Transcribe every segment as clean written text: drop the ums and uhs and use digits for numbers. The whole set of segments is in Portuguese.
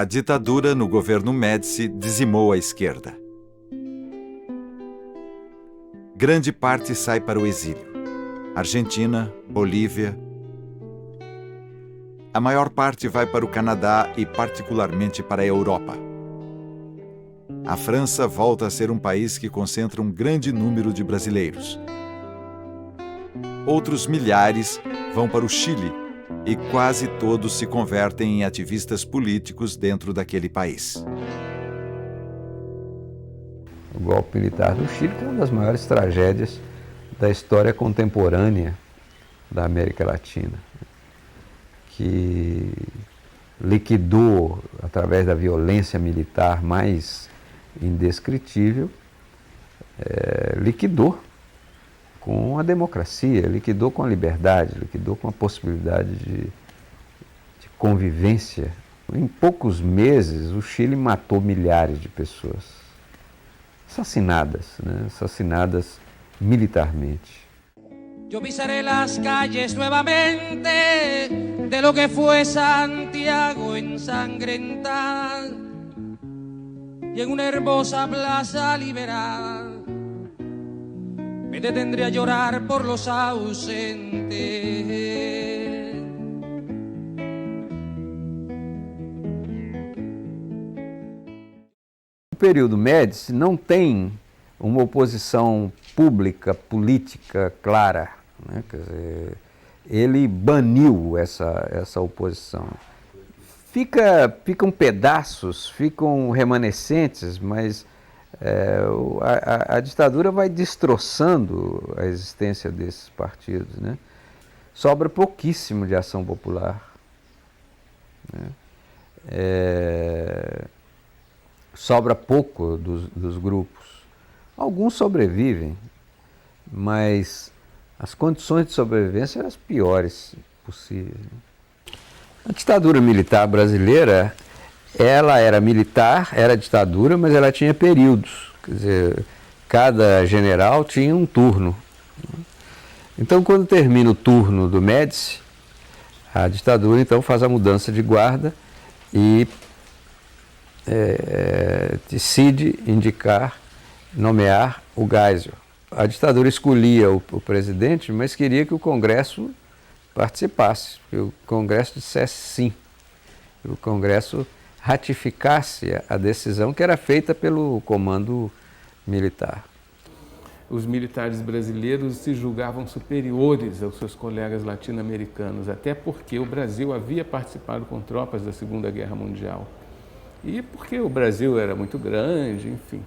A ditadura no governo Médici dizimou a esquerda. Grande parte sai para o exílio. Argentina, Bolívia. A maior parte vai para o Canadá e particularmente para a Europa. A França volta a ser um país que concentra um grande número de brasileiros. Outros milhares vão para o Chile e quase todos se convertem em ativistas políticos dentro daquele país. O golpe militar do Chile é uma das maiores tragédias da história contemporânea da América Latina, que liquidou, através da violência militar mais indescritível, liquidou com a democracia, liquidou com a liberdade, liquidou com a possibilidade de convivência. Em poucos meses, o Chile matou milhares de pessoas, assassinadas, né? Assassinadas militarmente. Yo pisaré las calles nuevamente de lo que fue Santiago ensangrentada y en una hermosa plaza liberal me detendré a llorar por los ausentes. O período Médici não tem uma oposição pública, política clara, né? Quer dizer, ele baniu essa oposição. Ficam pedaços, ficam remanescentes, mas a ditadura vai destroçando a existência desses partidos, né? Sobra pouquíssimo de ação popular, né? Sobra pouco dos grupos. Alguns sobrevivem, mas as condições de sobrevivência eram as piores possíveis. A ditadura militar brasileira, ela era militar, era ditadura, mas ela tinha períodos. Quer dizer, cada general tinha um turno. Então, quando termina o turno do Médici, a ditadura então faz a mudança de guarda e decide nomear o Geisel. A ditadura escolhia o presidente, mas queria que o Congresso participasse, que o Congresso dissesse sim, que o Congresso ratificasse a decisão que era feita pelo comando militar. Os militares brasileiros se julgavam superiores aos seus colegas latino-americanos, até porque o Brasil havia participado com tropas da Segunda Guerra Mundial. E porque o Brasil era muito grande, enfim.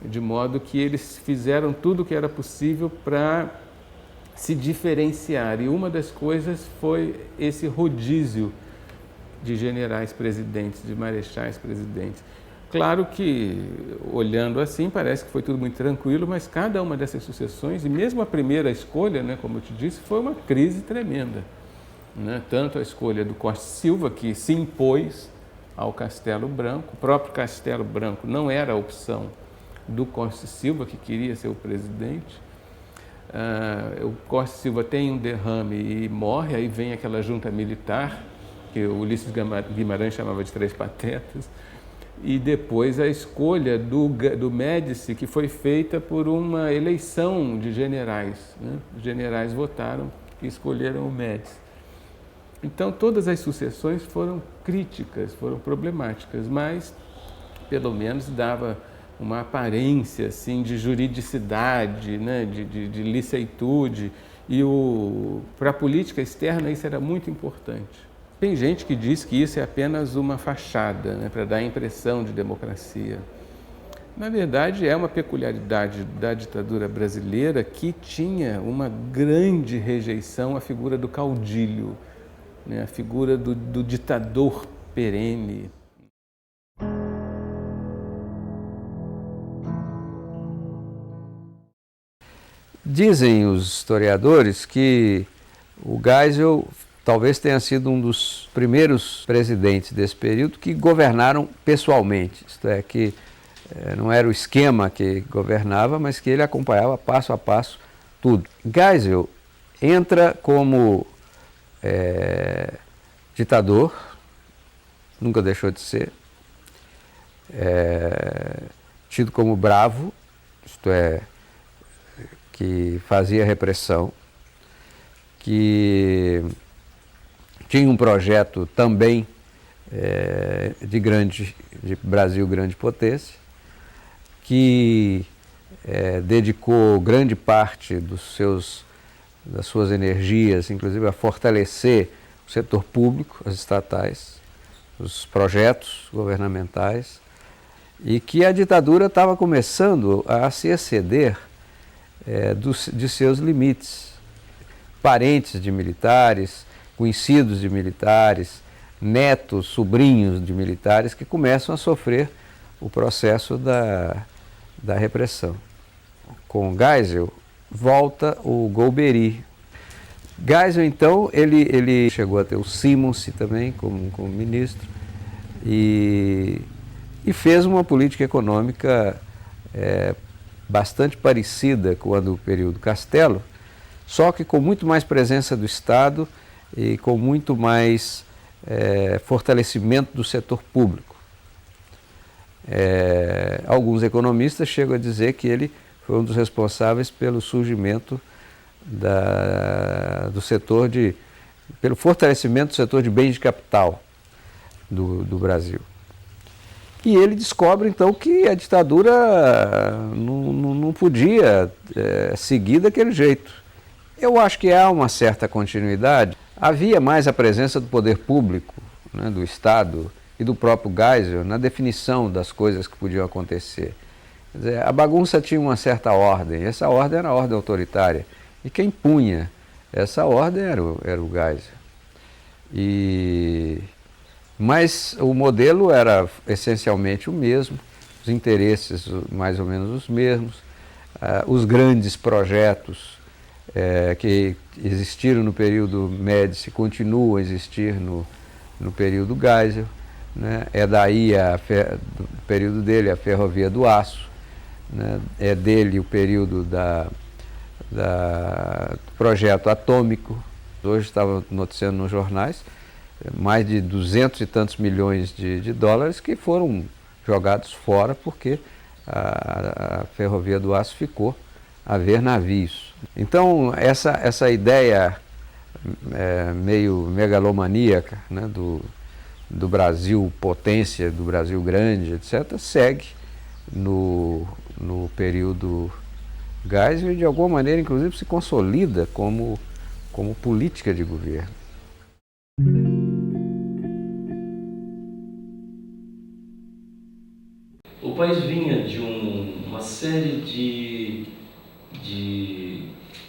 De modo que eles fizeram tudo o que era possível para se diferenciar. E uma das coisas foi esse rodízio de generais presidentes, de marechais presidentes. Claro que, olhando assim, parece que foi tudo muito tranquilo, mas cada uma dessas sucessões, e mesmo a primeira escolha, né, como eu te disse, foi uma crise tremenda, né? Tanto a escolha do Costa Silva, que se impôs ao Castelo Branco. O próprio Castelo Branco não era a opção do Costa Silva, que queria ser o presidente. O Costa Silva tem um derrame e morre, aí vem aquela junta militar, que o Ulisses Guimarães chamava de Três Patetas, e depois a escolha do Médici, que foi feita por uma eleição de generais, né? Os generais votaram e escolheram o Médici. Então, todas as sucessões foram críticas, foram problemáticas, mas, pelo menos, dava uma aparência assim, de juridicidade, né? de liceitude, e para a política externa isso era muito importante. Tem gente que diz que isso é apenas uma fachada, né? Para dar a impressão de democracia. Na verdade, é uma peculiaridade da ditadura brasileira que tinha uma grande rejeição à figura do caudilho, né? A figura do ditador perene. Dizem os historiadores que o Geisel talvez tenha sido um dos primeiros presidentes desse período que governaram pessoalmente, isto é, que não era o esquema que governava, mas que ele acompanhava passo a passo tudo. Geisel entra como ditador, nunca deixou de ser, tido como bravo, isto é, que fazia repressão, que tinha um projeto também de Brasil grande potência, que dedicou grande parte das suas energias, inclusive a fortalecer o setor público, as estatais, os projetos governamentais, e que a ditadura estava começando a se exceder de seus limites. Parentes de militares, conhecidos de militares, netos, sobrinhos de militares que começam a sofrer o processo da repressão. Com Geisel, volta o Golbery. Geisel, então, ele chegou a ter o Simons também como ministro e fez uma política econômica bastante parecida com a do período Castelo, só que com muito mais presença do Estado e com muito mais fortalecimento do setor público. Alguns economistas chegam a dizer que ele foi um dos responsáveis pelo surgimento pelo fortalecimento do setor de bens de capital do Brasil. E ele descobre, então, que a ditadura não podia seguir daquele jeito. Eu acho que há uma certa continuidade. Havia mais a presença do poder público, né, do Estado e do próprio Geisel na definição das coisas que podiam acontecer. Quer dizer, a bagunça tinha uma certa ordem, essa ordem era a ordem autoritária. E quem punha essa ordem era o Geisel. Mas o modelo era essencialmente o mesmo, os interesses mais ou menos os mesmos, os grandes projetos que existiram no período Médici continuam a existir no período Geisel, né? É daí, do período dele, a Ferrovia do Aço, né? É dele o período do projeto atômico. Hoje estava noticiando nos jornais, mais de 200 e tantos milhões de dólares que foram jogados fora porque a Ferrovia do Aço ficou a ver navios. Então, essa ideia meio megalomaníaca, né, do Brasil potência, do Brasil grande, etc., segue no período Geisel e, de alguma maneira, inclusive, se consolida como política de governo. O país vinha de uma série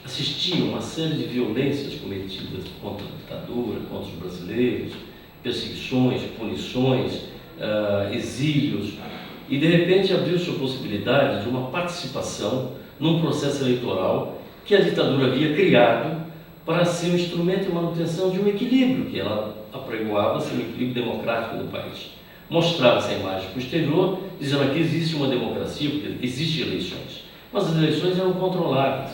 assistia uma série de violências cometidas contra a ditadura, contra os brasileiros, perseguições, punições, exílios, e de repente abriu-se a possibilidade de uma participação num processo eleitoral que a ditadura havia criado para ser um instrumento de manutenção de um equilíbrio, que ela apregoava ser um equilíbrio democrático no país. Mostrava essa imagem para o exterior, dizendo que existe uma democracia, porque existem eleições, mas as eleições eram controladas.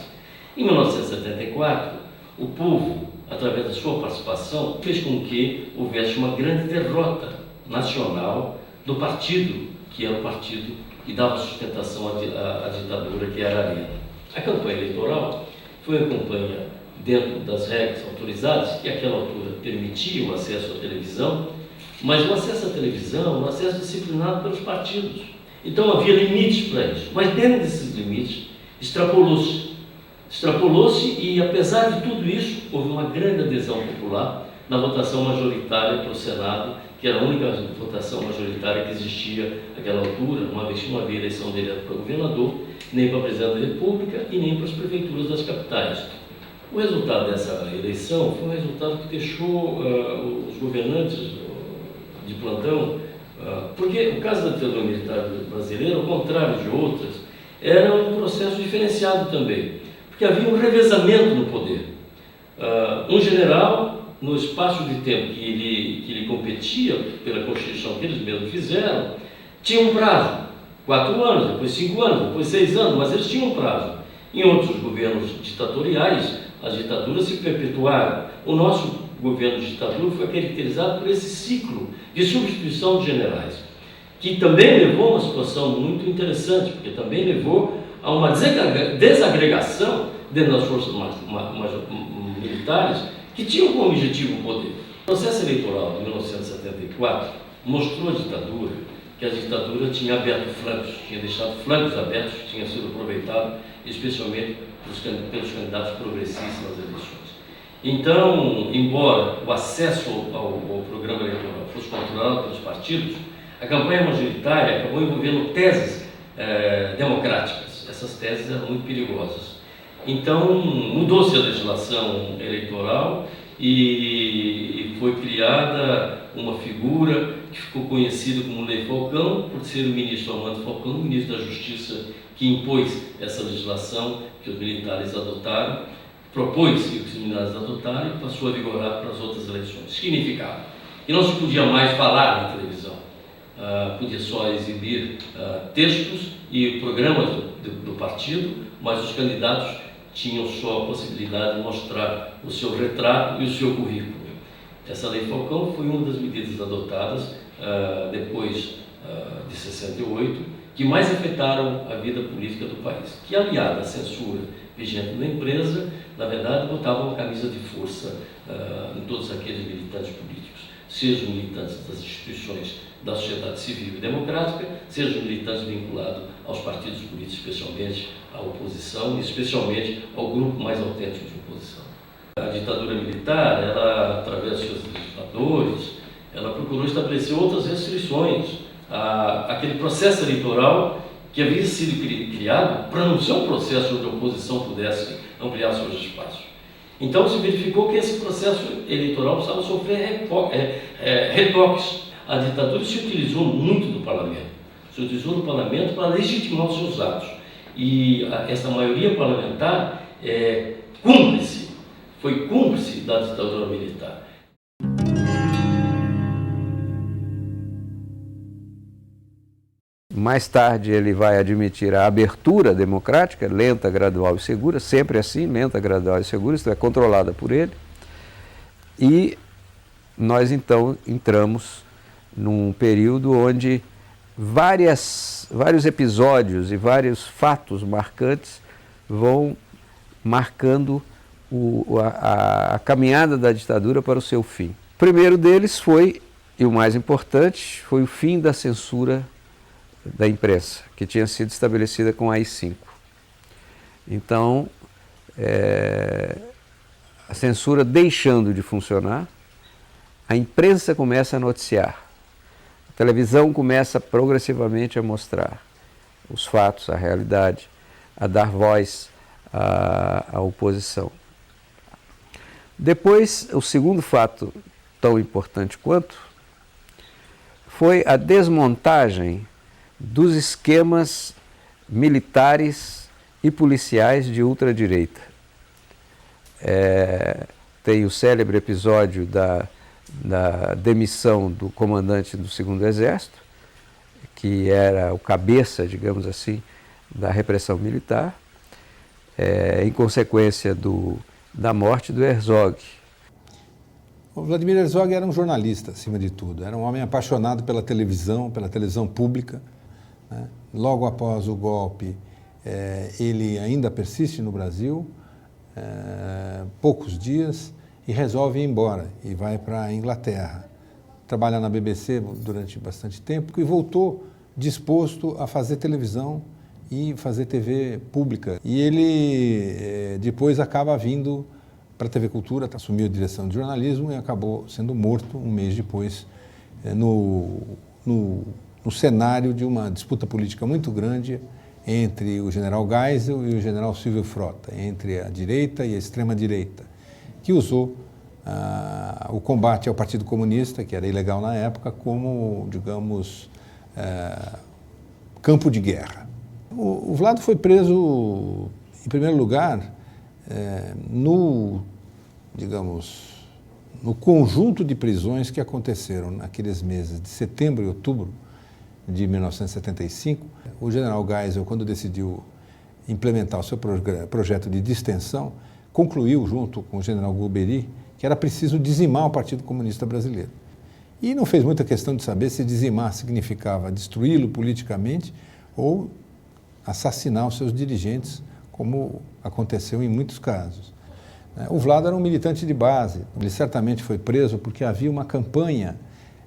Em 1974, o povo, através da sua participação, fez com que houvesse uma grande derrota nacional do partido, que era o partido que dava sustentação à ditadura, que era a Arena. A campanha eleitoral foi uma campanha dentro das regras autorizadas, que àquela altura permitia o acesso à televisão, mas o acesso à televisão, o acesso disciplinado pelos partidos. Então havia limites para isso, mas dentro desses limites extrapolou-se e, apesar de tudo isso, houve uma grande adesão popular na votação majoritária para o Senado, que era a única votação majoritária que existia naquela altura, uma vez que não havia eleição direta para governador, nem para presidente da República e nem para as prefeituras das capitais. O resultado dessa eleição foi um resultado que deixou os governantes de plantão, porque o caso da ditadura militar brasileira, ao contrário de outras, era um processo diferenciado também, porque havia um revezamento no poder. Um general, no espaço de tempo que ele competia pela Constituição que eles mesmos fizeram, tinha um prazo, 4 anos, depois 5 anos, depois 6 anos, mas eles tinham um prazo. Em outros governos ditatoriais, as ditaduras se perpetuaram. O nosso governo de ditadura foi caracterizado por esse ciclo de substituição de generais, que também levou a uma situação muito interessante, porque também levou a uma desagregação dentro das forças militares que tinham como objetivo o poder. O processo eleitoral de 1974 mostrou à ditadura que a ditadura tinha aberto flancos, tinha deixado flancos abertos, que tinha sido aproveitado especialmente pelos candidatos progressistas nas eleições. Então, embora o acesso ao programa eleitoral fosse controlado pelos partidos, a campanha majoritária acabou envolvendo teses democráticas. Essas teses eram muito perigosas. Então, mudou-se a legislação eleitoral e foi criada uma figura que ficou conhecida como Lei Falcão, por ser o ministro Armando Falcão, o ministro da Justiça, que impôs essa legislação que os militares adotaram, propôs que os militares adotaram e passou a vigorar para as outras eleições. Significava que não se podia mais falar na televisão, podia só exibir textos e programas do partido, mas os candidatos tinham só a possibilidade de mostrar o seu retrato e o seu currículo. Essa Lei Falcão foi uma das medidas adotadas depois de 68, que mais afetaram a vida política do país, que, aliada à censura vigente na empresa, na verdade, botavam uma camisa de força em todos aqueles militantes políticos, sejam militantes das instituições da sociedade civil e democrática, sejam militantes vinculados aos partidos políticos, especialmente à oposição e especialmente ao grupo mais autêntico de oposição. A ditadura militar, ela, através dos seus legisladores, ela procurou estabelecer outras restrições àquele processo eleitoral que havia sido criado para não ser um processo onde a oposição pudesse ampliar seus espaços. Então se verificou que esse processo eleitoral precisava sofrer retoques. A ditadura se utilizou muito do parlamento, para legitimar os seus atos. E essa maioria parlamentar foi cúmplice da ditadura militar. Mais tarde ele vai admitir a abertura democrática, lenta, gradual e segura, sempre assim, lenta, gradual e segura, isto é, controlada por ele. E nós então entramos num período onde vários episódios e vários fatos marcantes vão marcando a caminhada da ditadura para o seu fim. O primeiro deles foi, e o mais importante, foi o fim da censura da imprensa, que tinha sido estabelecida com a AI-5. Então, a censura deixando de funcionar, a imprensa começa a noticiar, a televisão começa progressivamente a mostrar os fatos, a realidade, a dar voz à oposição. Depois, o segundo fato, tão importante quanto, foi a desmontagem dos esquemas militares e policiais de ultradireita. Tem o célebre episódio da demissão do comandante do 2º Exército, que era o cabeça, digamos assim, da repressão militar, em consequência da morte do Herzog. O Vladimir Herzog era um jornalista, acima de tudo. Era um homem apaixonado pela televisão pública. Né? Logo após o golpe, ele ainda persiste no Brasil, poucos dias, e resolve ir embora e vai para a Inglaterra. Trabalha na BBC durante bastante tempo e voltou disposto a fazer televisão e fazer TV pública. E ele depois acaba vindo para a TV Cultura, assumiu a direção de jornalismo e acabou sendo morto um mês depois no cenário de uma disputa política muito grande entre o general Geisel e o general Silvio Frota, entre a direita e a extrema-direita, que usou o combate ao Partido Comunista, que era ilegal na época, como, digamos, campo de guerra. O Vlado foi preso, em primeiro lugar, no conjunto de prisões que aconteceram naqueles meses de setembro e outubro de 1975. O general Geisel, quando decidiu implementar o seu projeto de distensão, concluiu, junto com o general Golbery, que era preciso dizimar o Partido Comunista Brasileiro. E não fez muita questão de saber se dizimar significava destruí-lo politicamente ou assassinar os seus dirigentes, como aconteceu em muitos casos. O Vlado era um militante de base. Ele certamente foi preso porque havia uma campanha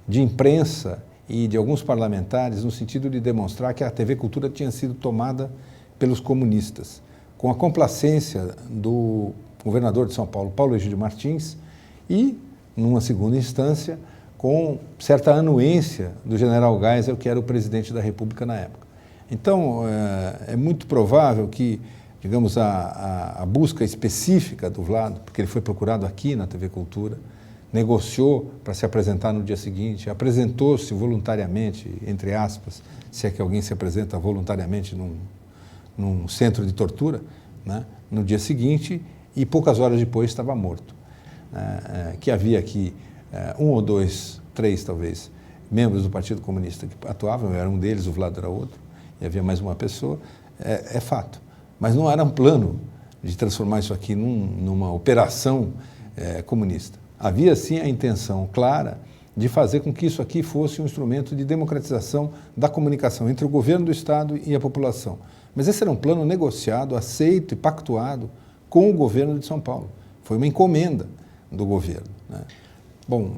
de imprensa e de alguns parlamentares no sentido de demonstrar que a TV Cultura tinha sido tomada pelos comunistas, com a complacência do governador de São Paulo, Paulo Egídio Martins, e, numa segunda instância, com certa anuência do general Geisel, que era o presidente da República na época. Então, é muito provável que, digamos, a busca específica do Vlado, porque ele foi procurado aqui na TV Cultura, negociou para se apresentar no dia seguinte, apresentou-se voluntariamente, entre aspas, se é que alguém se apresenta voluntariamente num centro de tortura, né, no dia seguinte, e poucas horas depois estava morto. Que havia aqui um ou dois, três talvez, membros do Partido Comunista que atuavam, eu era um deles, o Vlado era outro, e havia mais uma pessoa, é fato. Mas não era um plano de transformar isso aqui numa operação comunista. Havia sim a intenção clara de fazer com que isso aqui fosse um instrumento de democratização da comunicação entre o governo do Estado e a população. Mas esse era um plano negociado, aceito e pactuado com o governo de São Paulo. Foi uma encomenda do governo, né? Bom,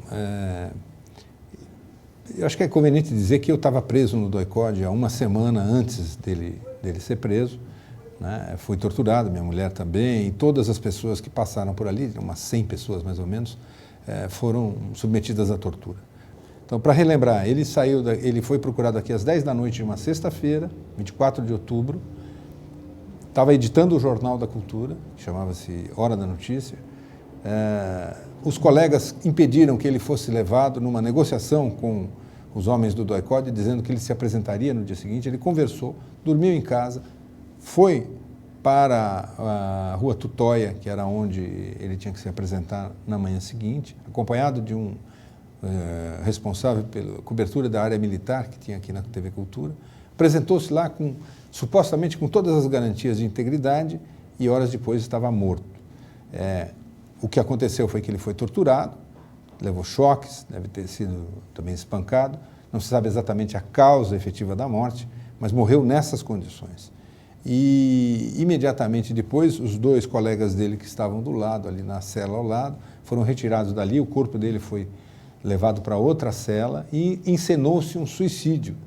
eu acho que é conveniente dizer que eu estava preso no DOI-CODE há uma semana antes dele ser preso, né? Fui torturado, minha mulher também, e todas as pessoas que passaram por ali, umas 100 pessoas mais ou menos, foram submetidas à tortura. Então, para relembrar, ele foi procurado aqui às 10 da noite de uma sexta-feira, 24 de outubro, estava editando o Jornal da Cultura, que chamava-se Hora da Notícia. Os colegas impediram que ele fosse levado numa negociação com os homens do DOI-CODE, dizendo que ele se apresentaria no dia seguinte. Ele conversou, dormiu em casa, foi para a Rua Tutóia, que era onde ele tinha que se apresentar na manhã seguinte, acompanhado de um responsável pela cobertura da área militar que tinha aqui na TV Cultura. Apresentou-se lá supostamente com todas as garantias de integridade e horas depois estava morto. O que aconteceu foi que ele foi torturado, levou choques, deve ter sido também espancado, não se sabe exatamente a causa efetiva da morte, mas morreu nessas condições. E imediatamente depois, os dois colegas dele que estavam do lado, ali na cela ao lado, foram retirados dali, o corpo dele foi levado para outra cela e encenou-se um suicídio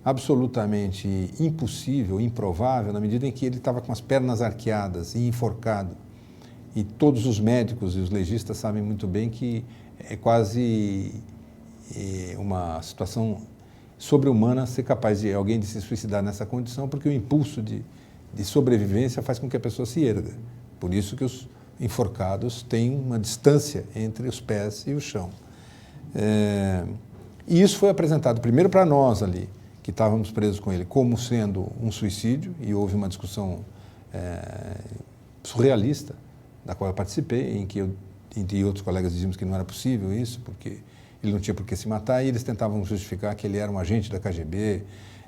absolutamente impossível, improvável, na medida em que ele estava com as pernas arqueadas e enforcado. E todos os médicos e os legistas sabem muito bem que é quase uma situação sobre-humana ser capaz de alguém de se suicidar nessa condição, porque o impulso de sobrevivência faz com que a pessoa se erga. Por isso que os enforcados têm uma distância entre os pés e o chão. E isso foi apresentado primeiro para nós ali, que estávamos presos com ele, como sendo um suicídio, e houve uma discussão surrealista, da qual eu participei, em que eu e outros colegas dizíamos que não era possível isso, porque ele não tinha por que se matar, e eles tentavam justificar que ele era um agente da KGB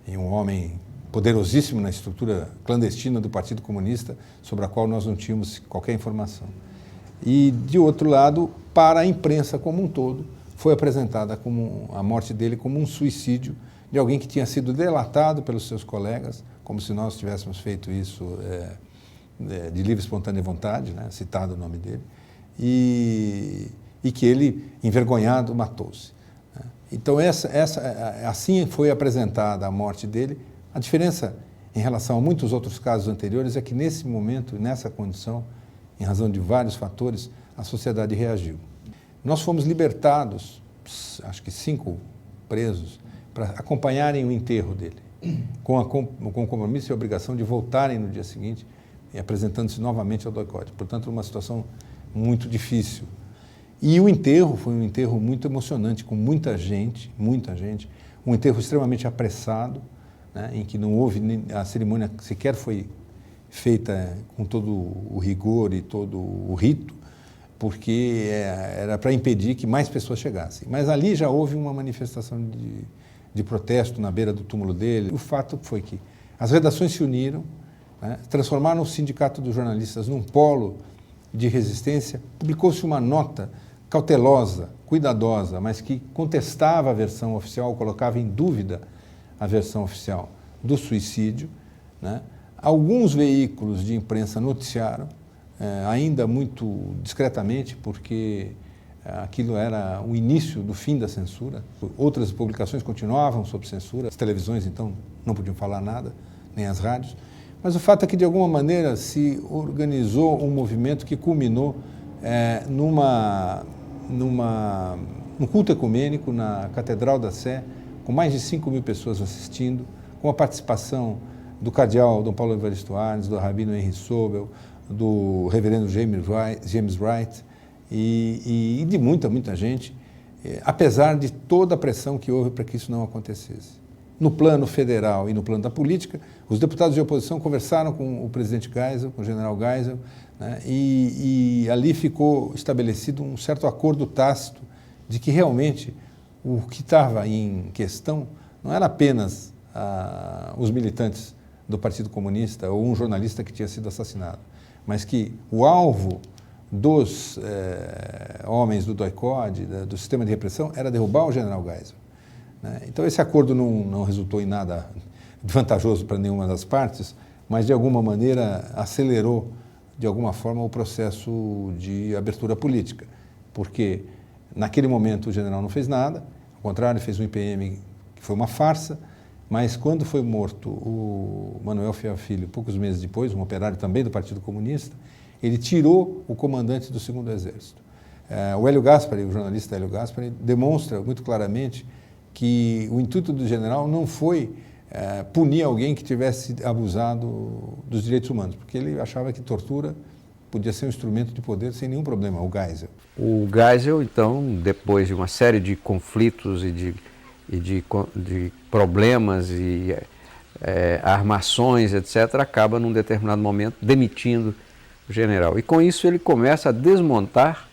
e um homem poderosíssimo na estrutura clandestina do Partido Comunista, sobre a qual nós não tínhamos qualquer informação. E, de outro lado, para a imprensa como um todo, foi apresentada a morte dele como um suicídio de alguém que tinha sido delatado pelos seus colegas, como se nós tivéssemos feito isso de livre e espontânea vontade, né, citado o nome dele, e que ele, envergonhado, matou-se. Então, assim foi apresentada a morte dele. A diferença em relação a muitos outros casos anteriores é que, nesse momento, nessa condição, em razão de vários fatores, a sociedade reagiu. Nós fomos libertados, acho que 5 presos, para acompanharem o enterro dele, com o compromisso e a obrigação de voltarem no dia seguinte e apresentando-se novamente ao DOI-CODE. Portanto, uma situação muito difícil. E o enterro foi um enterro muito emocionante, com muita gente, um enterro extremamente apressado, né, em que não houve, a cerimônia sequer foi feita com todo o rigor e todo o rito, porque era para impedir que mais pessoas chegassem. Mas ali já houve uma manifestação de protesto na beira do túmulo dele. O fato foi que as redações se uniram, né, transformaram o Sindicato dos Jornalistas num polo de resistência, publicou-se uma nota cautelosa, cuidadosa, mas que contestava a versão oficial, colocava em dúvida a versão oficial do suicídio, né? Alguns veículos de imprensa noticiaram, ainda muito discretamente, porque aquilo era o início do fim da censura. Outras publicações continuavam sob censura, as televisões então não podiam falar nada, nem as rádios. Mas o fato é que, de alguma maneira, se organizou um movimento que culminou num culto ecumênico na Catedral da Sé, com mais de 5.000 pessoas assistindo, com a participação do cardeal Dom Paulo Evaristo Arnes, do rabino Henry Sobel, do reverendo James Wright e de muita gente, apesar de toda a pressão que houve para que isso não acontecesse. No plano federal e no plano da política, os deputados de oposição conversaram com o presidente Geisel, com o general Geisel, né, e ali ficou estabelecido um certo acordo tácito de que realmente o que estava em questão não era apenas os militantes do Partido Comunista ou um jornalista que tinha sido assassinado, mas que o alvo dos homens do DOI-CODE, do sistema de repressão, era derrubar o general Geisel. Né? Então, esse acordo não resultou em nada vantajoso para nenhuma das partes, mas, de alguma maneira, acelerou, de alguma forma, o processo de abertura política, porque, naquele momento, o general não fez nada, ao contrário, fez um IPM que foi uma farsa, mas quando foi morto o Manuel Fiel Filho, poucos meses depois, um operário também do Partido Comunista, ele tirou o comandante do Segundo Exército. O Hélio Gaspari, o jornalista Hélio Gaspari, demonstra muito claramente que o intuito do general não foi punir alguém que tivesse abusado dos direitos humanos, porque ele achava que tortura podia ser um instrumento de poder sem nenhum problema, o Geisel. O Geisel, então, depois de uma série de conflitos e de problemas e armações, etc., acaba, num determinado momento, demitindo o general. E com isso ele começa a desmontar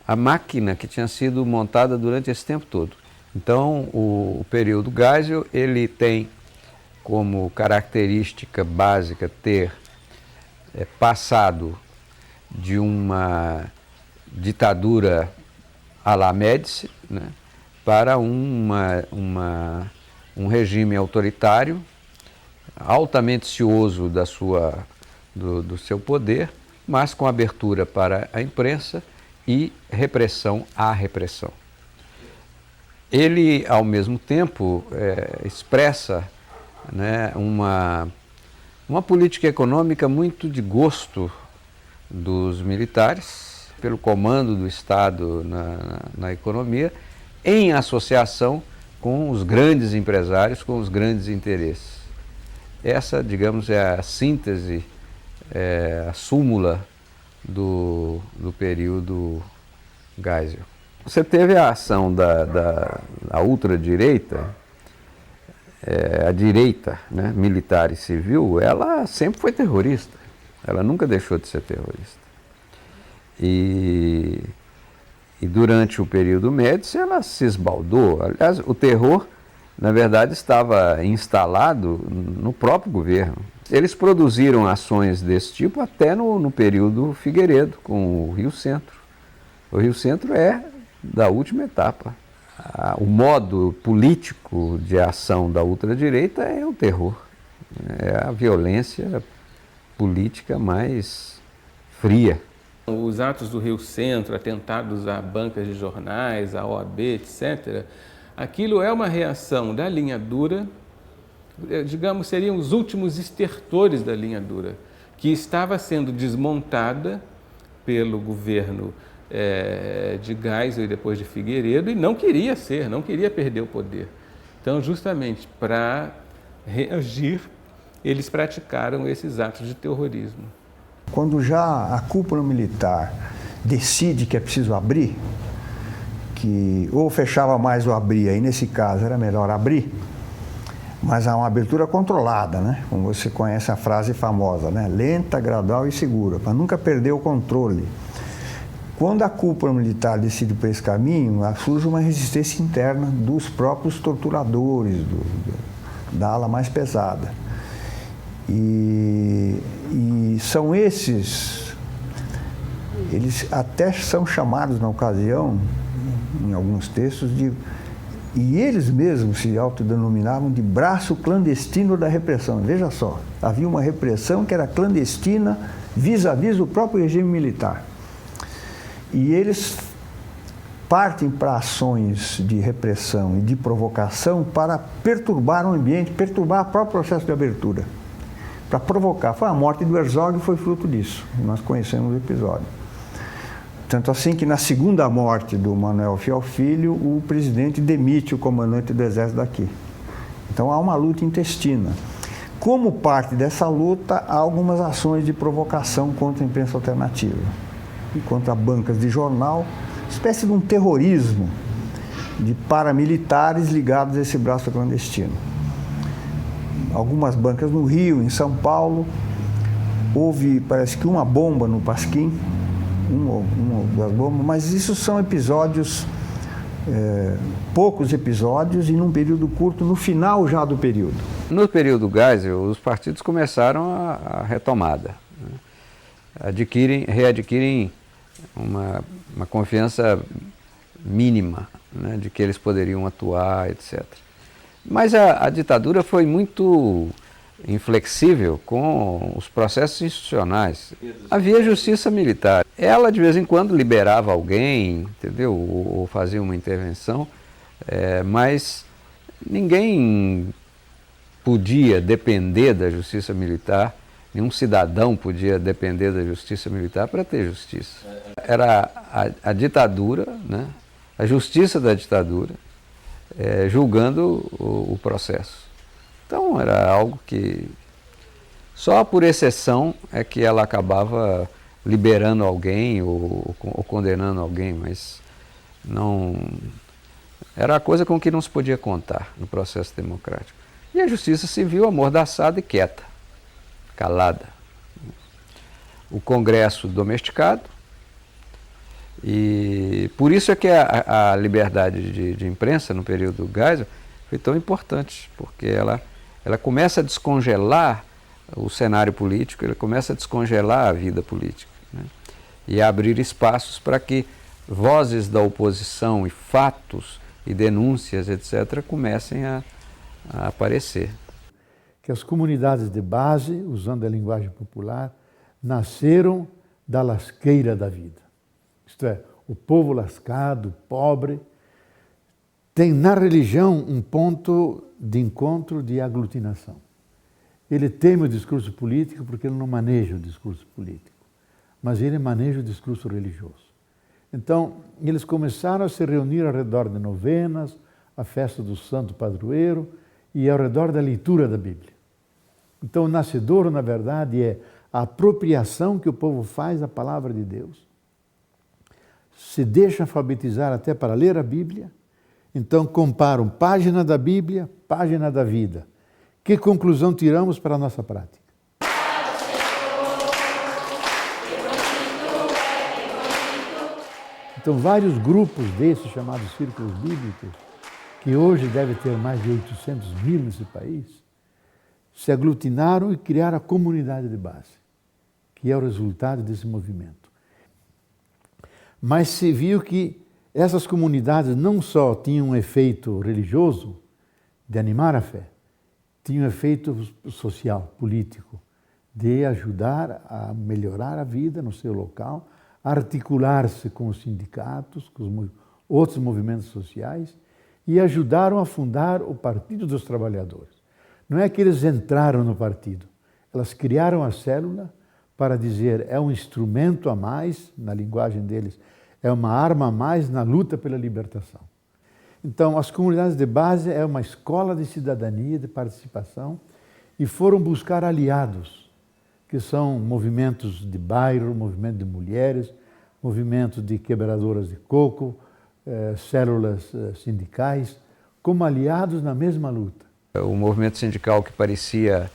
a máquina que tinha sido montada durante esse tempo todo. Então, o período Geisel, ele tem como característica básica ter passado de uma ditadura à la Médici, né, para um regime autoritário, altamente cioso do seu poder, mas com abertura para a imprensa e repressão à repressão. Ele, ao mesmo tempo, expressa, né, uma política econômica muito de gosto dos militares, pelo comando do Estado na economia, em associação com os grandes empresários, com os grandes interesses. Essa, digamos, é a síntese, a súmula do período Geisel. Você teve a ação da ultradireita, a direita, né, militar e civil, ela sempre foi terrorista, ela nunca deixou de ser terrorista. E durante o período Médici ela se esbaldou. Aliás, o terror, na verdade, estava instalado no próprio governo. Eles produziram ações desse tipo até no período Figueiredo, com o Rio Centro. O Rio Centro é da última etapa. O modo político de ação da ultradireita é o terror. É a violência política mais fria. Os atos do Rio Centro, atentados a bancas de jornais, a OAB, etc., aquilo é uma reação da linha dura, digamos, seriam os últimos estertores da linha dura, que estava sendo desmontada pelo governo de Geisel e depois de Figueiredo, e não queria perder o poder. Então, justamente para reagir, eles praticaram esses atos de terrorismo. Quando já a cúpula militar decide que é preciso abrir, que ou fechava mais ou abria, e nesse caso era melhor abrir, mas há uma abertura controlada, né? Como você conhece a frase famosa, né? Lenta, gradual e segura, para nunca perder o controle. Quando a cúpula militar decide por esse caminho, surge uma resistência interna dos próprios torturadores, da ala mais pesada. E são esses Eles até são chamados na ocasião, em alguns textos, e eles mesmos se autodenominavam de braço clandestino da repressão. Veja só, havia uma repressão que era clandestina vis-à-vis do próprio regime militar. E eles partem para ações de repressão e de provocação para perturbar o ambiente, perturbar o próprio processo de abertura, para provocar. A morte do Herzog foi fruto disso, nós conhecemos o episódio. Tanto assim que na segunda morte do Manuel Fiel Filho, o presidente demite o comandante do exército daqui. Então há uma luta intestina. Como parte dessa luta, há algumas ações de provocação contra a imprensa alternativa e contra bancas de jornal, espécie de um terrorismo de paramilitares ligados a esse braço clandestino. Algumas bancas no Rio, em São Paulo, houve, parece que uma bomba no Pasquim, uma ou duas bombas, mas isso são episódios, poucos episódios e num período curto, no final já do período. No período Geisel, os partidos começaram a retomada, né? Readquirem uma confiança mínima, né, de que eles poderiam atuar, etc. Mas a ditadura foi muito inflexível com os processos institucionais. Havia justiça militar. Ela, de vez em quando, liberava alguém, entendeu? Ou fazia uma intervenção, mas ninguém podia depender da justiça militar, nenhum cidadão podia depender da justiça militar para ter justiça. Era a ditadura, né? A justiça da ditadura, julgando o processo. Então era algo que só por exceção é que ela acabava liberando alguém ou condenando alguém, mas não era a coisa com que não se podia contar no processo democrático. E a justiça civil amordaçada e quieta, calada. O Congresso domesticado, e por isso é que a liberdade de imprensa no período Geisel foi tão importante, porque ela começa a descongelar o cenário político, ela começa a descongelar a vida política, né? E a abrir espaços para que vozes da oposição e fatos e denúncias, etc., comecem a aparecer. Que as comunidades de base, usando a linguagem popular, nasceram da lasqueira da vida. Isto é, o povo lascado, pobre, tem na religião um ponto de encontro, de aglutinação. Ele teme o discurso político porque ele não maneja o discurso político, mas ele maneja o discurso religioso. Então, eles começaram a se reunir ao redor de novenas, a festa do Santo Padroeiro e ao redor da leitura da Bíblia. Então, o nascedouro, na verdade, é a apropriação que o povo faz da palavra de Deus, se deixa alfabetizar até para ler a Bíblia, então comparam página da Bíblia, página da vida. Que conclusão tiramos para a nossa prática? Então, vários grupos desses, chamados círculos bíblicos, que hoje deve ter mais de 800 mil nesse país, se aglutinaram e criaram a comunidade de base, que é o resultado desse movimento. Mas se viu que essas comunidades não só tinham um efeito religioso, de animar a fé, tinham um efeito social, político, de ajudar a melhorar a vida no seu local, articular-se com os sindicatos, com os outros movimentos sociais, e ajudaram a fundar o Partido dos Trabalhadores. Não é que eles entraram no partido, elas criaram a célula para dizer é um instrumento a mais, na linguagem deles, é uma arma a mais na luta pela libertação. Então, as comunidades de base é uma escola de cidadania, de participação, e foram buscar aliados, que são movimentos de bairro, movimento de mulheres, movimento de quebradoras de coco, células sindicais, como aliados na mesma luta. O movimento sindical que parecia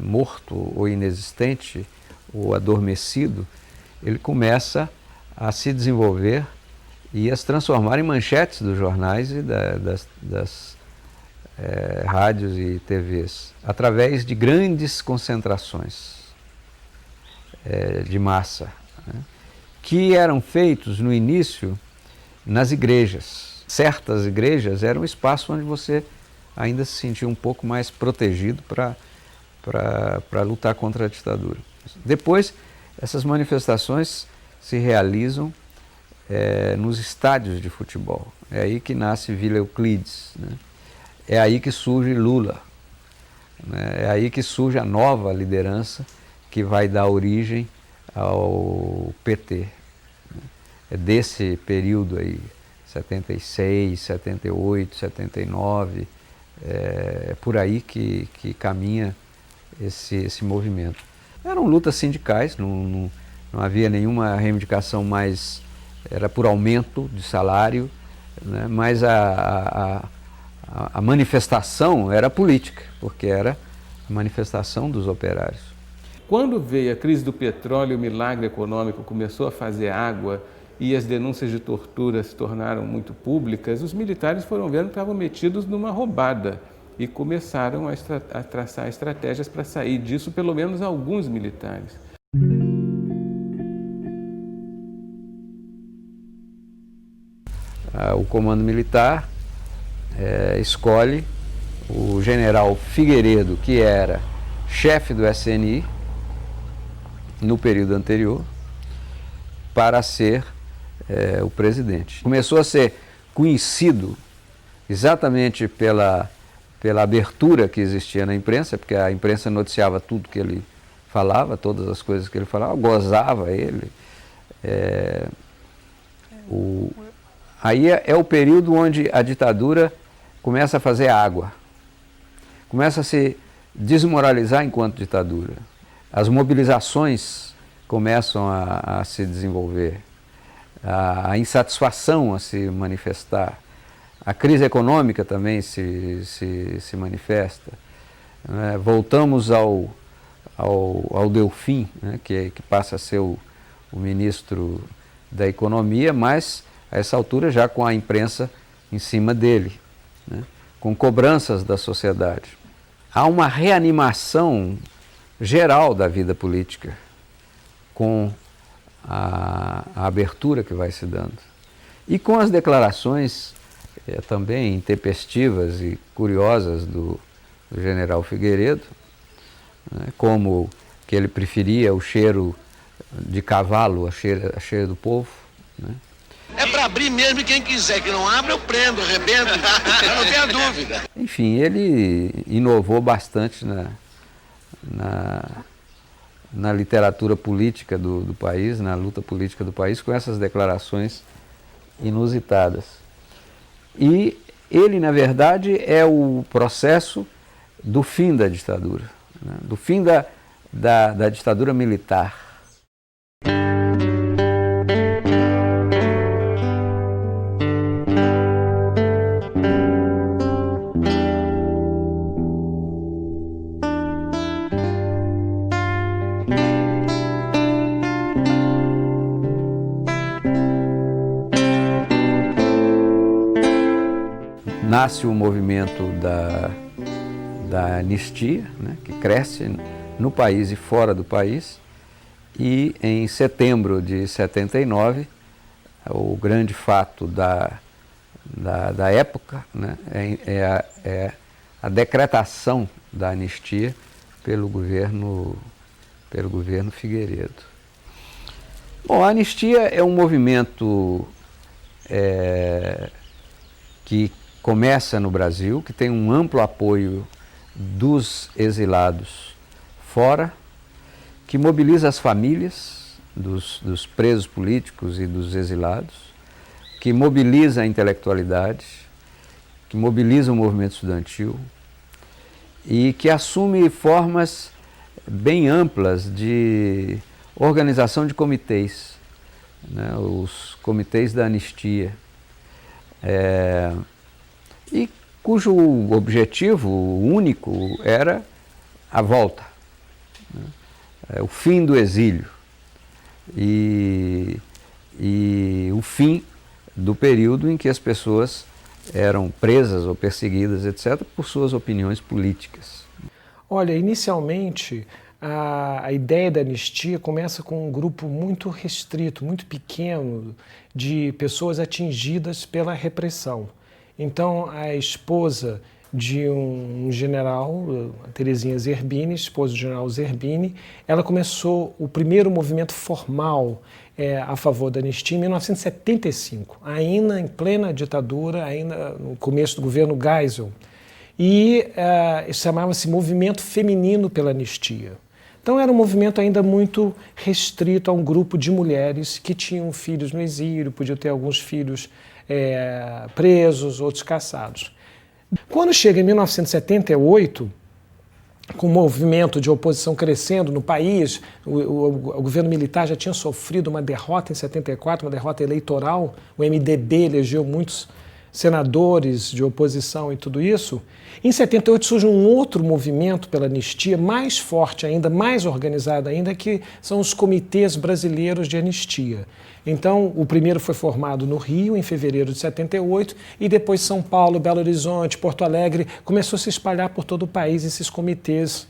morto ou inexistente ou adormecido, ele começa a se desenvolver e a se transformar em manchetes dos jornais e das rádios e TVs, através de grandes concentrações de massa, né? que eram feitos no início nas igrejas. Certas igrejas eram um espaço onde você ainda se sentia um pouco mais protegido para lutar contra a ditadura. Depois, essas manifestações se realizam nos estádios de futebol. É aí que nasce Vila Euclides, né? É aí que surge Lula, né? É aí que surge a nova liderança que vai dar origem ao PT. Né? É desse período aí, 76, 78, 79, é por aí que caminha esse movimento. Eram lutas sindicais, não havia nenhuma reivindicação mais, era por aumento de salário, né? Mas a manifestação era política, porque era a manifestação dos operários. Quando veio a crise do petróleo, o milagre econômico começou a fazer água e as denúncias de tortura se tornaram muito públicas, os militares foram vendo que estavam metidos numa roubada e começaram a traçar estratégias para sair disso, pelo menos alguns militares. O comando militar escolhe o general Figueiredo, que era chefe do SNI no período anterior, para ser o presidente. Começou a ser conhecido exatamente pela abertura que existia na imprensa, porque a imprensa noticiava tudo que ele falava, todas as coisas que ele falava, gozava ele. Aí é o período onde a ditadura começa a fazer água, começa a se desmoralizar enquanto ditadura. As mobilizações começam a se desenvolver, a insatisfação a se manifestar, a crise econômica também se manifesta. Né? Voltamos ao Delfim, né? que passa a ser o ministro da Economia, mas a essa altura já com a imprensa em cima dele, né? Com cobranças da sociedade. Há uma reanimação geral da vida política com a abertura que vai se dando. E com as declarações também intempestivas e curiosas do general Figueiredo, né? Como que ele preferia o cheiro de cavalo a cheiro do povo, né? É para abrir mesmo, e quem quiser que não abra, eu prendo, arrebento, eu não tenho dúvida. Enfim, ele inovou bastante na literatura política do país, na luta política do país, com essas declarações inusitadas. E ele, na verdade, é o processo do fim da ditadura, né? Do fim da ditadura militar. Nasce o movimento da anistia, né, que cresce no país e fora do país, e em setembro de 79, o grande fato da época, né, é a decretação da anistia pelo governo Figueiredo. Bom, a anistia é um movimento que começa no Brasil, que tem um amplo apoio dos exilados fora, que mobiliza as famílias dos presos políticos e dos exilados, que mobiliza a intelectualidade, que mobiliza o movimento estudantil e que assume formas bem amplas de organização de comitês, né, os comitês da anistia, e cujo objetivo único era a volta, né? O fim do exílio e o fim do período em que as pessoas eram presas ou perseguidas, etc., por suas opiniões políticas. Olha, inicialmente a ideia da anistia começa com um grupo muito restrito, muito pequeno, de pessoas atingidas pela repressão. Então, a esposa de um general, a Terezinha Zerbini, esposa do general Zerbini, ela começou o primeiro movimento formal a favor da anistia em 1975, ainda em plena ditadura, ainda no começo do governo Geisel. E chamava-se Movimento Feminino pela Anistia. Então era um movimento ainda muito restrito a um grupo de mulheres que tinham filhos no exílio, podiam ter alguns filhos presos, outros caçados. Quando chega em 1978, com o movimento de oposição crescendo no país, o governo militar já tinha sofrido uma derrota em 74, uma derrota eleitoral, o MDB elegeu muitos senadores de oposição e tudo isso. Em 78 surge um outro movimento pela anistia, mais forte ainda, mais organizado ainda, que são os comitês brasileiros de anistia. Então, o primeiro foi formado no Rio, em fevereiro de 78, e depois São Paulo, Belo Horizonte, Porto Alegre, começou a se espalhar por todo o país esses comitês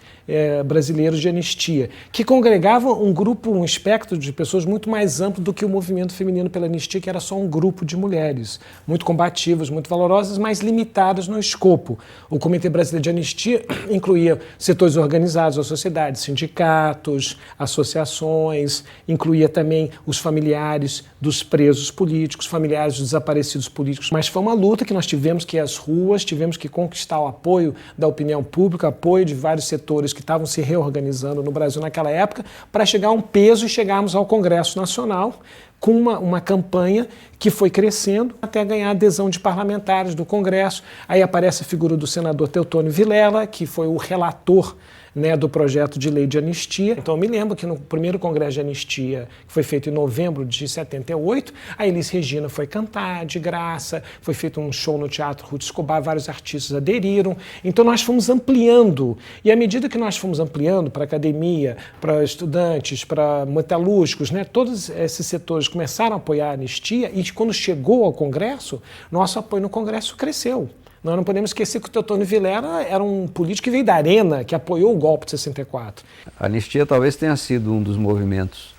brasileiros de anistia, que congregavam um grupo, um espectro de pessoas muito mais amplo do que o movimento feminino pela anistia, que era só um grupo de mulheres, muito combativas, muito valorosas, mas limitadas no escopo. O Comitê Brasileiro de Anistia incluía setores organizados da sociedade, sindicatos, associações, incluía também os familiares dos presos políticos, familiares dos desaparecidos políticos. Mas foi uma luta que nós tivemos que ir às ruas, tivemos que conquistar o apoio da opinião pública, apoio de vários setores que estavam se reorganizando no Brasil naquela época, para chegar a um peso e chegarmos ao Congresso Nacional com uma campanha que foi crescendo até ganhar adesão de parlamentares do Congresso. Aí aparece a figura do senador Teotônio Vilela, que foi o relator, né, do projeto de lei de anistia. Então eu me lembro que no primeiro congresso de anistia, que foi feito em novembro de 78, a Elis Regina foi cantar de graça, foi feito um show no Teatro Ruth Escobar, vários artistas aderiram. Então nós fomos ampliando, e à medida que nós fomos ampliando para a academia, para estudantes, para metalúrgicos, né, todos esses setores começaram a apoiar a anistia, e quando chegou ao Congresso, nosso apoio no Congresso cresceu. Nós não podemos esquecer que o Teotônio Vilela era um político que veio da arena, que apoiou o golpe de 64. A anistia talvez tenha sido um dos movimentos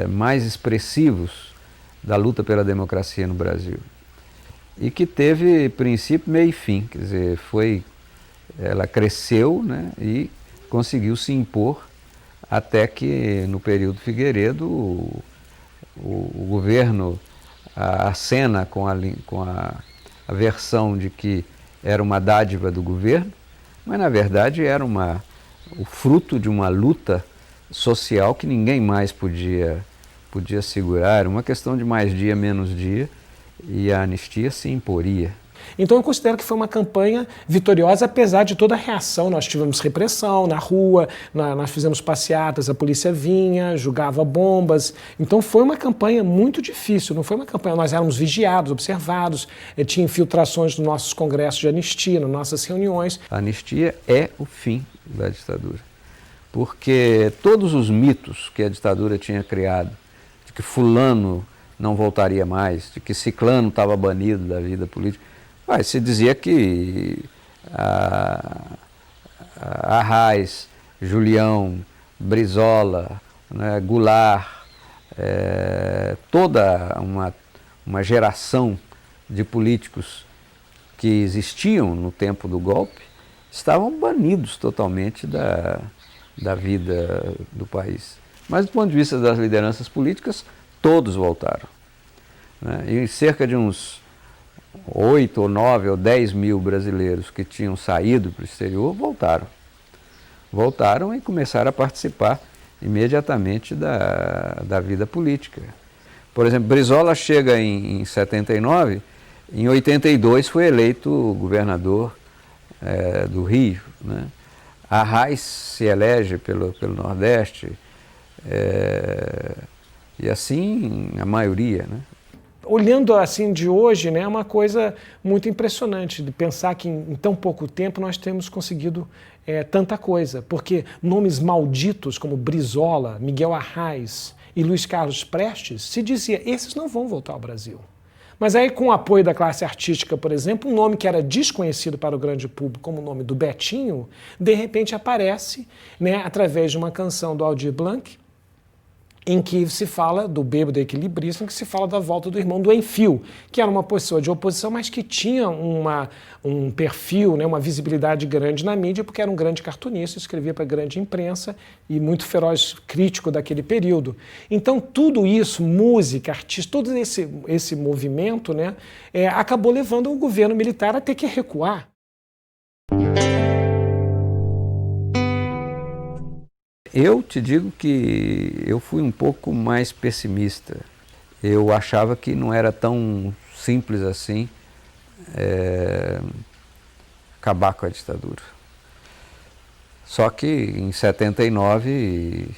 mais expressivos da luta pela democracia no Brasil. E que teve princípio, meio e fim. Quer dizer, ela cresceu, né, e conseguiu se impor até que, no período Figueiredo, o governo acena com a versão de que era uma dádiva do governo, mas na verdade era o fruto de uma luta social que ninguém mais podia segurar, era uma questão de mais dia, menos dia, e a anistia se imporia. Então eu considero que foi uma campanha vitoriosa, apesar de toda a reação. Nós tivemos repressão na rua, nós fizemos passeatas, a polícia vinha, jogava bombas. Então foi uma campanha muito difícil, não foi uma campanha, nós éramos vigiados, observados, tinha infiltrações nos nossos congressos de anistia, nas nossas reuniões. A anistia é o fim da ditadura, porque todos os mitos que a ditadura tinha criado, de que fulano não voltaria mais, de que ciclano estava banido da vida política, se dizia que Arraes, Julião, Brizola, né, Goulart, toda uma geração de políticos que existiam no tempo do golpe estavam banidos totalmente da vida do país. Mas do ponto de vista das lideranças políticas, todos voltaram, né? E cerca de uns 8 ou 9 ou 10 mil brasileiros que tinham saído para o exterior voltaram e começaram a participar imediatamente da vida política. Por exemplo, Brizola chega em 79, em 82 foi eleito governador do Rio, né? Arraes se elege pelo Nordeste, e assim a maioria, né? Olhando assim de hoje, né, é uma coisa muito impressionante de pensar que em tão pouco tempo nós temos conseguido tanta coisa, porque nomes malditos como Brizola, Miguel Arraes e Luiz Carlos Prestes, se dizia, esses não vão voltar ao Brasil. Mas aí, com o apoio da classe artística, por exemplo, um nome que era desconhecido para o grande público, como o nome do Betinho, de repente aparece, né, através de uma canção do Aldir Blanc, em que se fala do bêbado equilibrista, em que se fala da volta do irmão do Enfio, que era uma pessoa de oposição, mas que tinha um perfil, né, uma visibilidade grande na mídia, porque era um grande cartunista, escrevia para a grande imprensa e muito feroz crítico daquele período. Então, tudo isso, música, artista, todo esse movimento, né, acabou levando o governo militar a ter que recuar. Eu te digo que eu fui um pouco mais pessimista. Eu achava que não era tão simples assim acabar com a ditadura. Só que em 79,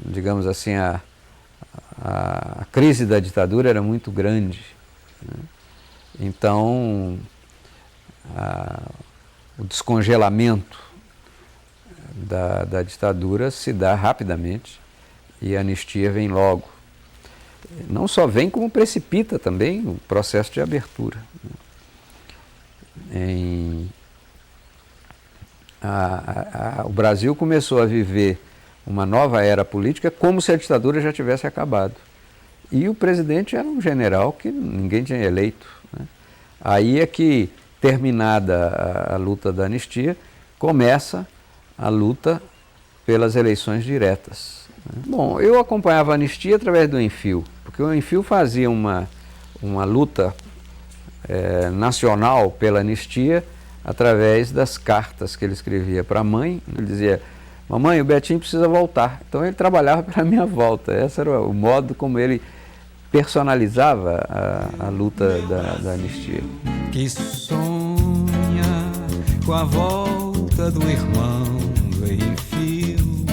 digamos assim, a crise da ditadura era muito grande, né? Então, o descongelamento da ditadura se dá rapidamente e a anistia vem logo. Não só vem, como precipita também o processo de abertura. O Brasil começou a viver uma nova era política como se a ditadura já tivesse acabado. E o presidente era um general que ninguém tinha eleito, né? Aí é que, terminada a luta da anistia, começa a luta pelas eleições diretas, né? Bom, eu acompanhava a anistia através do Enfio, porque o Enfio fazia uma luta nacional pela anistia através das cartas que ele escrevia para a mãe. Ele dizia: mamãe, o Betinho precisa voltar. Então ele trabalhava para a minha volta. Esse era o modo como ele personalizava a luta da anistia. Que sonha com a volta do irmão do Enfio,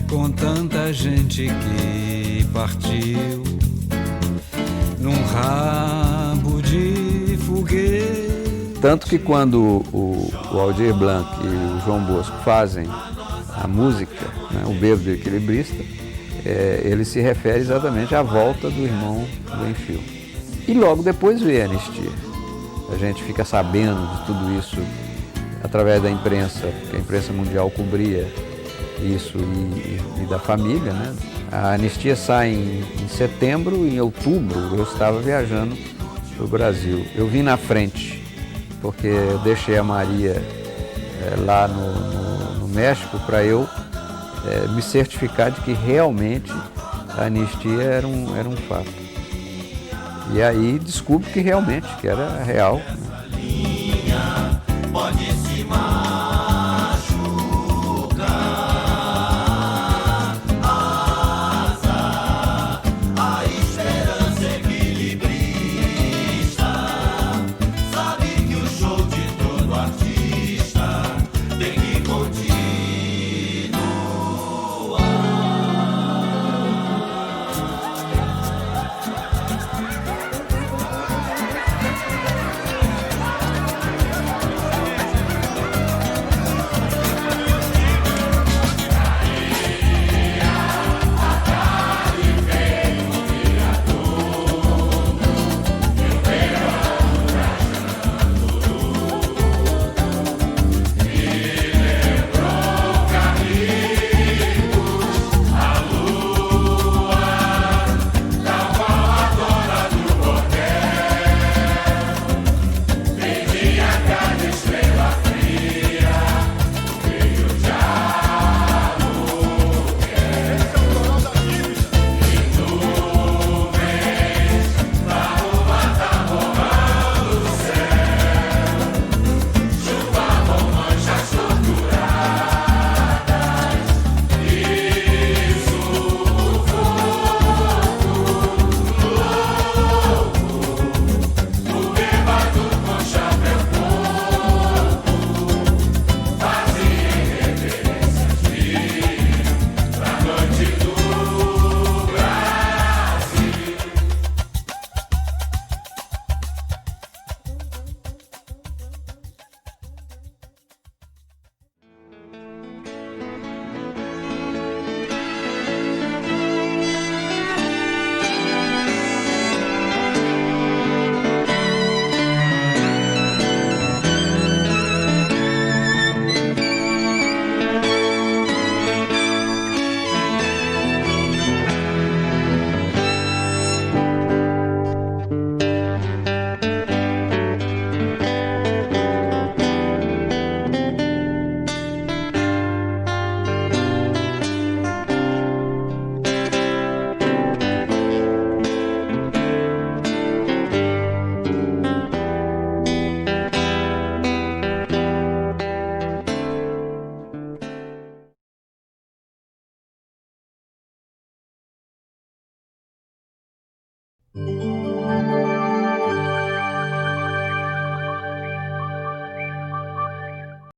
com tanta gente que partiu num rabo de foguete. Tanto que quando o Aldir Blanc e o João Bosco fazem a música, né, o Bêbado Equilibrista, ele se refere exatamente à volta do irmão do Enfio. E logo depois veio a anistia. A gente fica sabendo de tudo isso através da imprensa, porque a imprensa mundial cobria isso e da família, né? A anistia sai em setembro e em outubro eu estava viajando para o Brasil. Eu vim na frente, porque eu deixei a Maria lá no México para eu me certificar de que realmente a anistia era um fato. E aí descubro que realmente que era real, né?